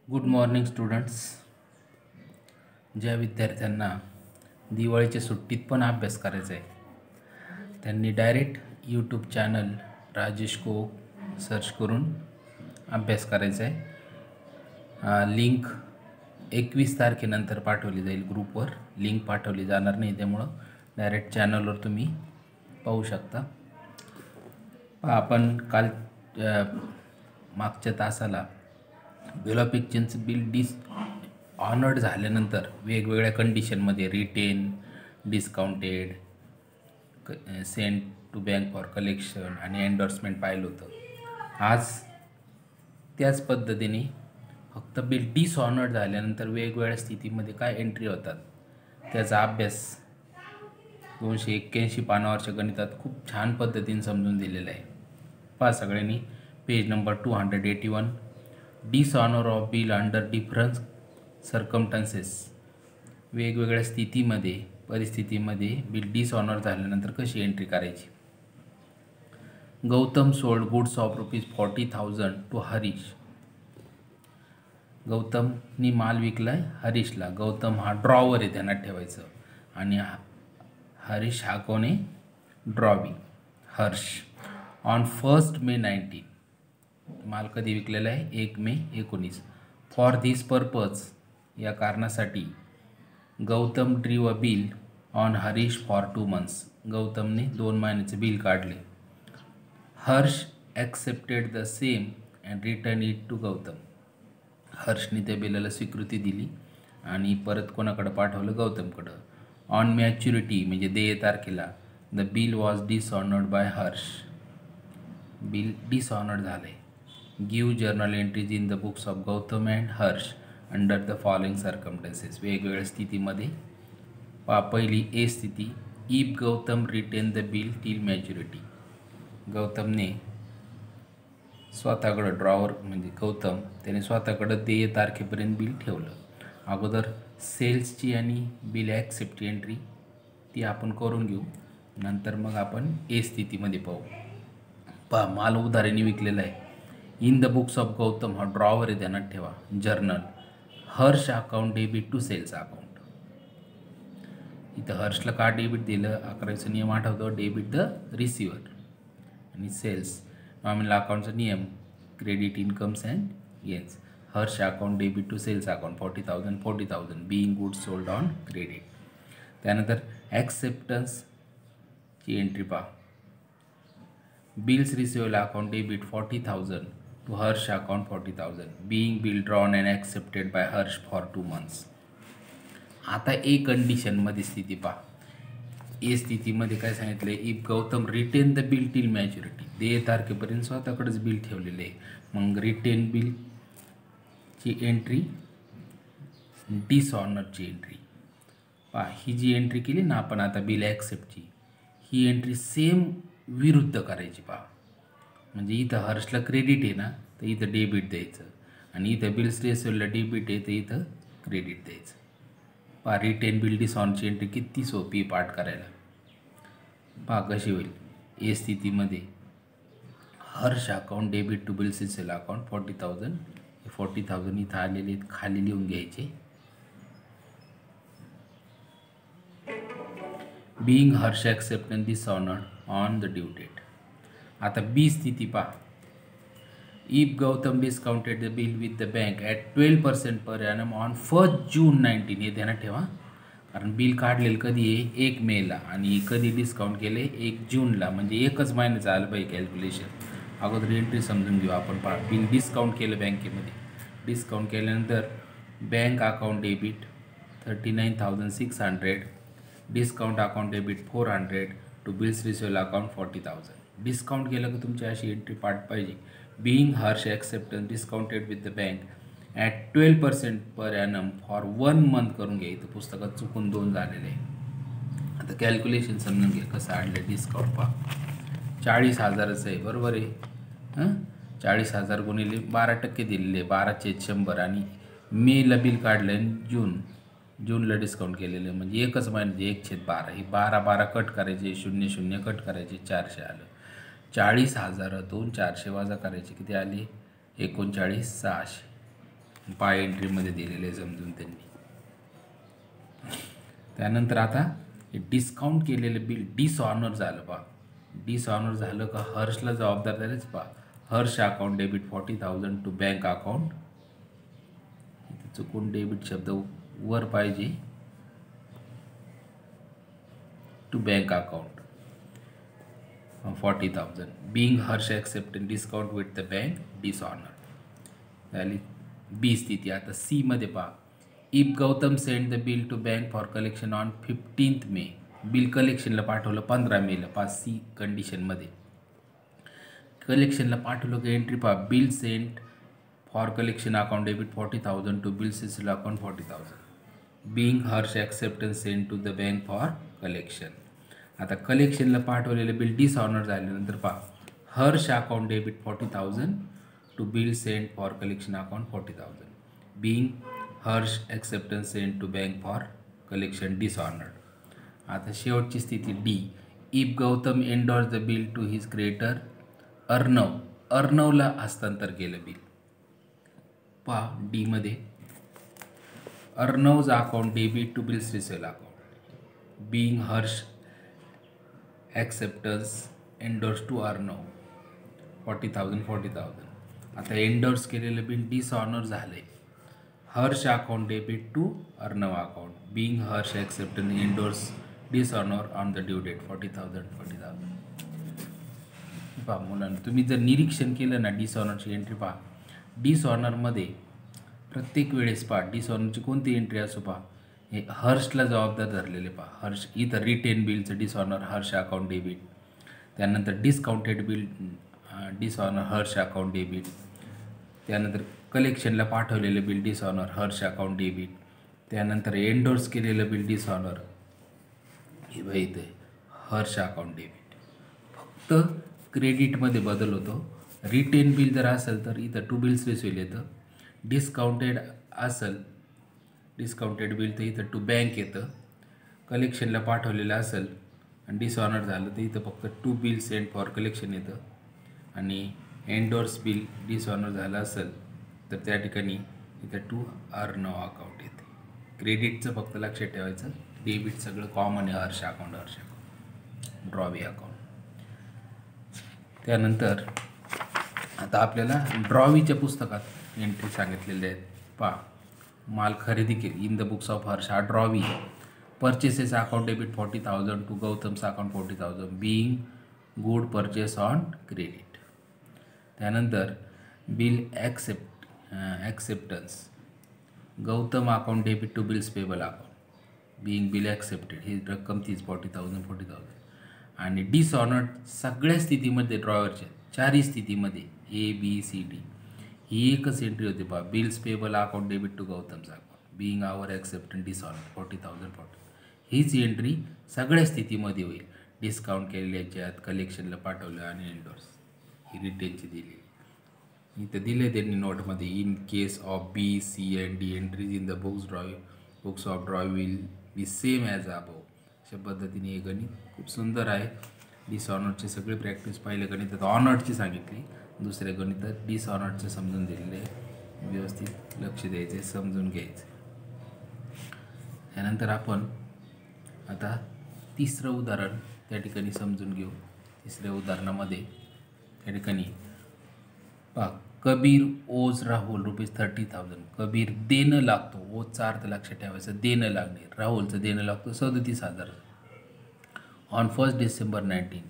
Good morning students. ज्या विद्यार्थ्यांना दिवाळीच्या सुट्टीत पण अभ्यास करायचा आहे त्यांनी डायरेक्ट यूट्यूब चॅनल राजेश को सर्च करून अभ्यास करायचा आहे. लिंक 21 तारखेनंतर पाठवली जाईल. ग्रुपवर लिंक पाठवली जाणार नाही, त्यामुळं डायरेक्ट चॅनलवर तुम्ही पाहू शकता. आपण काल मागच्या तासाला बिल ऑफ एक्सचेंजचं बिल ऑनर्ड झाल्यानंतर वेगवेगळ्या कंडिशनमध्ये retain, discounted, send to bank for collection आणि एंडोर्समेंट पाहिलं होतं. आज त्याच पद्धतीने फक्त बिल डिसऑनर्ड झाल्यानंतर वेगवेगळ्या स्थितीमध्ये काय एंट्री होतात त्याचा अभ्यास 281 पानावरच्या गणितात खूप छान पद्धतीने समजून दिलेला आहे. पहा सगळ्यांनी page number 281. Dishonour of bill under difference circumstances. वेगवेगळ्या स्थितीमध्ये, परिस्थितीमध्ये बिल डिसऑनर झाल्यानंतर कशी एंट्री करायची. Gautam sold goods of ₹40,000 to Harish. गौतमनी माल विकलाय हरीशला. गौतम हा ड्रॉवर आहे, ध्यानात ठेवायचं. आणि हरीश हा कोण आहे? ड्रॉवी. हर्ष ऑन 1 मे 19. माल कधी विकलेला आहे? 1 मे 19. फॉर धिस पर्पज, या कारणासाठी Gautam drew a bill on Harish for 2 months. गौतमने 2 महिन्याचे बिल काढले. Harsh accepted the same and return it to Gautam. हर्षने त्या बिलाला स्वीकृती दिली आणि परत कोणाकडं पाठवलं? गौतमकडं. ऑन मॅच्युरिटी म्हणजे देय तारखेला the bill was dishonoured by Harsh. Bill dishonoured झाले. Give journal entries in the books of Gautam and Harsh under the following circumstances. वेगवेगळ्या स्थितीमध्ये पहिली ए स्थिती, if Gautam retain the bill till maturity. गौतमने स्वतःकडं, ड्रॉवर म्हणजे गौतम, त्याने स्वतःकडं देय तारखेपर्यंत बिल ठेवलं. अगोदर सेल्सची आणि बिल ॲक्सेप्टची एंट्री ती आपण करून घेऊ, नंतर मग आपण ए स्थितीमध्ये पाहू. माल उधारीने विकलेला आहे. In the books of Gautam, हा ड्रॉवर आहे, ध्यानात ठेवा. Journal Harsh account debit to sales account. इथं हर्षला का डेबिट दिलं? 11चा नियम आठवतो, डेबिट द रिसिवर. आणि सेल्स नॉमिनल अकाउंटचा नियम, credit incomes and gains. Harsh account debit to sales account 40,000 being goods sold on credit. त्यानंतर ॲक्सेप्टन्सची एंट्री पहा. Bills receivable account debit 40,000 to Harsh account 40,000 being bill drawn and accepted by Harsh for 2 months. आता ए कंडिशनमध्ये स्थिती पहा. ए स्थितीमध्ये काय सांगितलं आहे? If Gautam retain the bill till maturity. देय तारखेपर्यंत स्वतःकडेच बिल ठेवलेले आहे. मग रिटेन बिलची एंट्री, डिसऑनरची एंट्री पहा. ही जी एंट्री केली ना आपण आता बिल ॲक्सेप्टची, ही एंट्री सेम विरुद्ध करायची पहा. म्हणजे इथं हर्षला क्रेडिट आहे ना, तर इथं डेबिट द्यायचं. आणि इथं बिल्स रिसिवेबलला डेबिट आहे, तर इथं क्रेडिट द्यायचं. पहा रिटेन बिल डिसऑनची एंट्री किती सोपी पाठ करायला. पहा कशी होईल. ए स्थितीमध्ये Harsh account debit to bills receivable account 40,000. हे 40,000 इथं आलेले आहेत, खाली लिहून घ्यायचे. Being Harsh acceptance dishonoured on the due date. आता बी स्थिती पहा. If Gautam discounted the bill with the bank at 12% per annum on 1 June 19. हे ध्यानात ठेवा, कारण बिल काढलेलं कधी आहे? 1 मेला, आणि कधी डिस्काउंट केले? 1 जूनला. म्हणजे एकच महिन्याचं आलं पाहिजे कॅल्क्युलेशन. अगोदर एंट्री समजून घेऊ आपण. पहा बिल डिस्काउंट केलं बँकेमध्ये. डिस्काउंट केल्यानंतर bank account debit 39,600, discount account debit 400 to bills receivable account 40,000. Discount केलं की तुमची अशी एंट्री पाठ पाहिजे. Being Harsh acceptance discounted with the bank at 12% per annum for 1 month करून घ्या. इथं पुस्तकात चुकून 2 झालेले आहे. आता कॅल्क्युलेशन समजून घ्या कसं आणलं डिस्काउंट. पहा 40,000चं आहे, बरोबर आहे. 40,000 गुणिले 12% दिलेले, 12/100. आणि मेला बिल काढलं आणि जूनला डिस्काउंट केलेलं आहे. म्हणजे एकच महिन्याचे 1/12. ही 12 कट करायचे, 0 कट करायचे, 400 आलं. 40,000तून 400 वजा करायचे, किती आले? 39,600. पाय एंट्रीमध्ये दिलेले समजून त्यांनी. त्यानंतर आता हे डिस्काउंट केलेलं बिल डिसऑनर झालं पहा. डिसऑनर झालं का हर्षला जबाबदार झालेच पहा. Harsh account debit 40,000 to bank account. इथे चुकून डेबिट शब्द वर पाहिजे. To bank account 40,000. Being Harsh accepted discount with the bank dishonour झाली बी स्थिती. आता सी मध्ये पहा. If Gautam send the bill to bank for collection on 15 May. Bill कलेक्शनला पाठवलं 15 मेला. पहा सी कंडिशनमध्ये कलेक्शनला पाठवलं की एंट्री पहा. Bill sent for collection account debit 40,000 to bill sale account 40,000. Being Harsh acceptance send to the bank for collection. आता कलेक्शनला पाठवलेलं बिल डिसऑनर झाल्यानंतर पहा. Harsh account debit 40,000 to bill send for collection account 40,000. Being Harsh acceptance send to bank for collection dishonoured. आता शेवटची स्थिती D. If Gautam endorse the bill to his creator Arnav. अर्णवला हस्तांतर केलं बिल. पहा डीमध्ये Arnav's account debit to bills receivable account. Being Harsh acceptance endorse to Arnav 40,000. आता endorse केलेलं बिल डिसऑनर झालं आहे. Harsh account debit to Arnav account. Being Harsh acceptance endorse dishonour on the due date 40,000. पहा मुलांना तुम्ही जर निरीक्षण केलं ना डिसऑनरची एंट्री पहा. डिसऑनरमध्ये प्रत्येक वेळेस पहा डिसऑनरची कोणती एंट्री असो पहा हे हर्षला जबाबदार धरलेले पहा. हर्ष इथं रिटेन बिलचं डिसऑनर हर्ष अकाउंट डेबिट. त्यानंतर discounted bill dishonour Harsh account debit. त्यानंतर कलेक्शनला पाठवलेलं bill dishonour Harsh account debit. त्यानंतर एंडोर्स केलेलं बिल डिसऑनर हे बघा इथे हर्ष अकाउंट डेबिट. फक्त क्रेडिटमध्ये बदल होतो. रिटेन बिल जर असेल तर इथं टू बिल्स रिसिव्ह येतं. डिस्काउंटेड असेल डिस्काउंटेड बिल तर इथं टू बँक येतं. कलेक्शनला पाठवलेलं असेल आणि डिसऑनर झालं तर इथं फक्त to bill send for collection येतं. आणि एंडोर्स बिल डिसऑनर झालं असेल तर त्या ठिकाणी इथं टू अर्णव अकाउंट येते. क्रेडिटचं फक्त लक्षात ठेवायचं. डेबिट सगळं कॉमन आहे. Harsh account drawee account. त्यानंतर आता आपल्याला ड्रॉवीच्या पुस्तकात एंट्री सांगितलेल्या आहेत पहा. माल खरेदी केली in the books of Harsh हा drawee. Purchases account debit 40,000 to Gautam's account 40,000. Being good purchase on credit. त्यानंतर bill acceptance Gautam account debit to bills payable account. Being bill accepted ही रक्कम तीच 40,000. आणि डिसऑनर्ड सगळ्या स्थितीमध्ये ड्रॉवरच्या चारही स्थितीमध्ये ए बी सी डी ही एकच एंट्री होती पहा. Bills payable account debit to Gautam's account being our acceptance dishonoured 40,000. हीच एंट्री सगळ्या स्थितीमध्ये होईल. डिस्काउंट केलेल्याच्यात कलेक्शनला पाठवलं आणि एंडोर्स ही रिटेनची दिली. इथं दिले त्यांनी नोटमध्ये. In case of B C and D entries in the books of drawing will be same as above. अशा पद्धतीने हे गणित खूप सुंदर आहे. डिसऑनर्डची सगळी प्रॅक्टिस पहिल्या गणितात ऑनर्डची सांगितली. दुसऱ्या गणितात डिसऑनर्डचं समजून दिलेले आहे. व्यवस्थित लक्ष द्यायचे समजून घ्यायचं. त्यानंतर आपण आता तिसरं उदाहरण त्या ठिकाणी समजून घेऊ. तिसऱ्या उदाहरणामध्ये त्या ठिकाणी पहा. कबीर ओज राहुल ₹30,000. कबीर देणं लागतो. ओजचा अर्थ लक्षात ठेवायचं देणं लागणे. राहुलचं देणं लागतो 37,000 ऑन 1 डिसेंबर 19.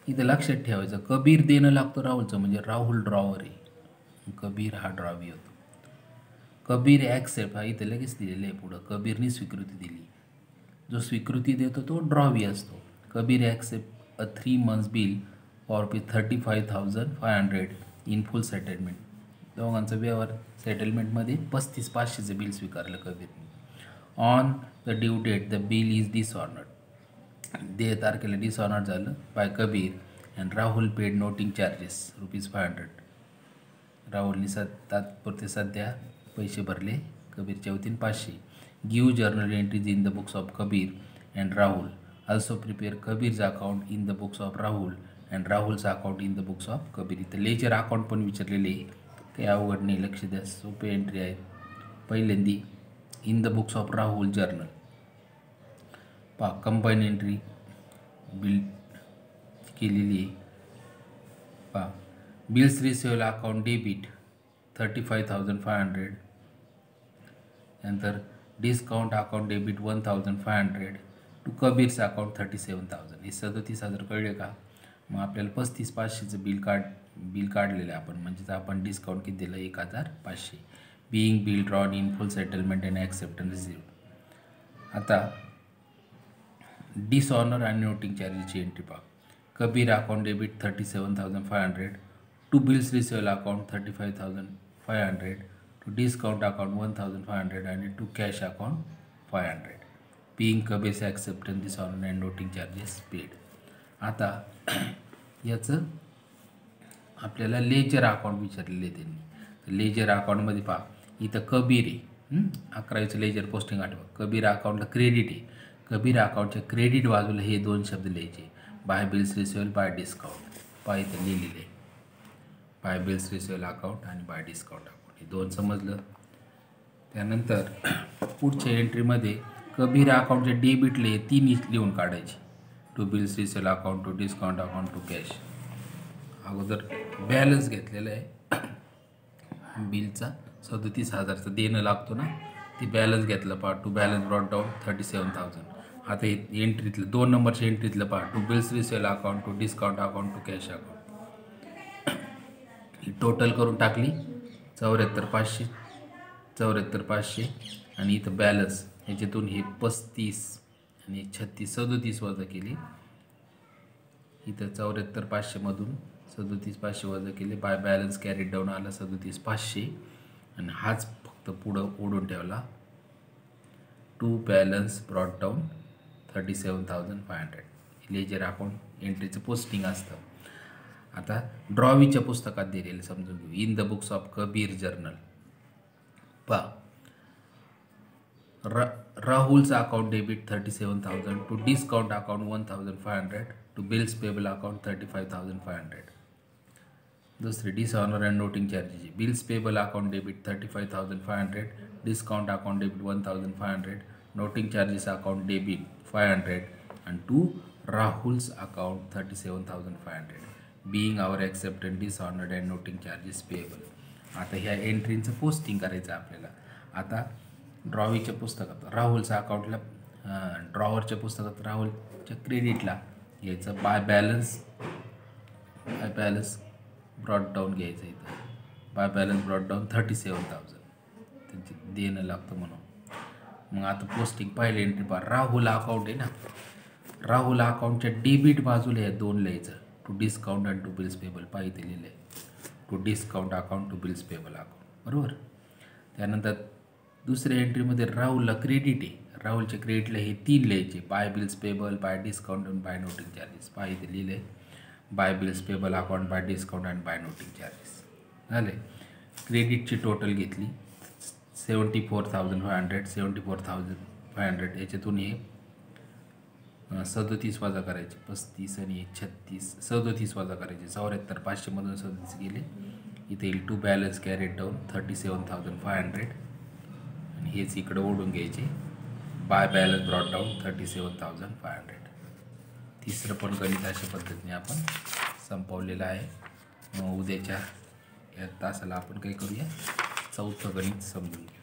इथं लक्षात ठेवायचं कबीर देणं लागतो राहुलचं म्हणजे राहुल ड्रॉवर आहे. कबीर हा ड्रॉवी होतो. कबीर ॲक्सेप्ट हा इथं लगेच दिलेलं आहे पुढं. कबीरनी स्वीकृती दिली. जो स्वीकृती देतो तो ड्रॉवी असतो. Kabir accept a 3 months bill for ₹35,500 in full settlement. दोघांचा व्यवहार सेटलमेंटमध्ये 35,500चं बिल स्वीकारलं कबीरने. On the due date the bill is dishonoured. दे तारखेला डिसऑनर्ड झालं by Kabir and Rahul paid noting charges ₹500. राहुलने तात्पुरते सध्या पैसे भरले. कबीरच्या वतीने 500. Give journal entries in the books of Kabir and Rahul. Also prepare Kabir's account in the books of Rahul and राहुलचं account in the books of Kabir. इथं लेजर अकाउंट पण विचारलेले आहे. काही अवघड नाही. लक्ष द्या सोपे एंट्री आहेत. पहिल्यांदी in the books of Rahul journal पहा कंबाईन एंट्री बिल केलेली आहे. पहा बिल्स रिसिव्हल अकाउंट डेबिट 35,500. नंतर discount account debit 1,500 to Kabir's account 37,000. हे 37,000 कळले का? मग आपल्याला 35,500चं बिल काढलेलं आहे आपण, म्हणजेच आपण डिस्काउंट किती दिलं 1,500. Being bill drawn in full settlement and acceptance receive. आता डिसऑनर आणि नोटिंग चार्जेसची एंट्री पहा. Kabir account debit 37,500 to bills receivable account 35,500 to discount account 1,500 आणि to cash account 500. Being Kabir's acceptance dishonour and noting charges paid. आता याचं आपल्याला ledger account विचारलेले त्यांनी. तर लेजर अकाउंटमध्ये पहा इथं कबीर आहे, 11वीचं लेजर पोस्टिंग आठवा. कबीर अकाउंटला क्रेडिट आहे. कबीर अकाउंटच्या क्रेडिट बाजूला हे दोन शब्द लिहायचे, बाय बिल्स रिसिव्हल बाय डिस्काउंट. पहा इथं लिहिलेलं आहे बाय बिल्स रिसिव्हल अकाउंट आणि बाय डिस्काउंट अकाउंट, हे दोन समजलं. त्यानंतर पुढच्या एंट्रीमध्ये कबीर अकाउंटच्या डेबिटले हे 3 लिहून काढायचे, to bills receivable account, to discount account, to cash. अगोदर बॅलन्स घेतलेला आहे बिलचा 37,000चा देणं लागतो ना, ती बॅलन्स घेतलं पहा. To balance brought down 37,000. आता हे एंट्रीतलं 2 नंबरच्या एंट्रीतलं पहा, to bills receivable account, to discount account, to cash account. ही टोटल करून टाकली 74,500 आणि इथं बॅलन्स ह्याच्यातून हे 35 आणि 36 37 वजा केली. इथं 74,500मधून 37,500 वजा केले. बाय बॅलन्स कॅरीड डाऊन आला 37,500 आणि हाच फक्त पुढं ओढून ठेवला. To balance brought down 37,500. Ledger account एंट्रीचं पोस्टिंग असतं. आता ड्रॉवीच्या पुस्तकात दिलेलं समजून घेऊ. In the books of Kabir journal पहा. राहुलचं account debit 37,000 to discount account 1,500 to bills payable account 35,500. दुसरी dishonour and noting charges. Bills payable account debit 35,500, discount account debit 1,500, noting charges account debit 500 आणि to Rahul's account 37,500. Being our acceptance dishonoured and noting charges payable. आता ह्या एंट्रींचं posting करायचं आपल्याला. आता ड्रॉवीच्या पुस्तकात राहुलच्या अकाउंटला, ड्रॉवरच्या पुस्तकात राहुलच्या क्रेडिटला घ्यायचं बाय बॅलन्स ब्रॉट डाऊन घ्यायचं. इथं बाय बॅलन्स ब्रॉट डाऊन 37,000 त्यांची देणं लागतं म्हणून. मग आता पोस्टिंग पहिले एंट्री पहा. राहुल अकाउंट आहे ना, राहुल अकाउंटच्या डेबिट बाजूला हे 2 लिहायचं, to discount and to bills payable. पाहिजे लिहिलं आहे to discount account, to bills payable account, बरोबर. त्यानंतर दुसऱ्या एंट्रीमध्ये राहुलला क्रेडिट आहे. राहुलच्या क्रेडिटला हे 3 लिहायचे, by bills payable, by discount आणि बाय नोटिंग चार्जेस. पाहिजे लिहिलं आहे by bills payable account, by discount आणि बाय नोटिंग चार्जेस. झाले. क्रेडिटची टोटल घेतली 74,500, 74,500. याच्यातून हे 37 वजा करायचे, 35 आणि 36, 37 वजा करायचे. 74,500मधून 37 गेले. इथे येईल टू बॅलन्स कॅरीड डाऊन 37,500 आणि हेच इकडं ओढून घ्यायचे, बाय बॅलन्स ब्रॉट डाऊन 37,500. तिसरं पण गणित अशा पद्धतीने आपण संपवलेलं आहे. मग उद्याच्या या तासाला आपण काय करूया, 4थं गणित समजून घेऊ.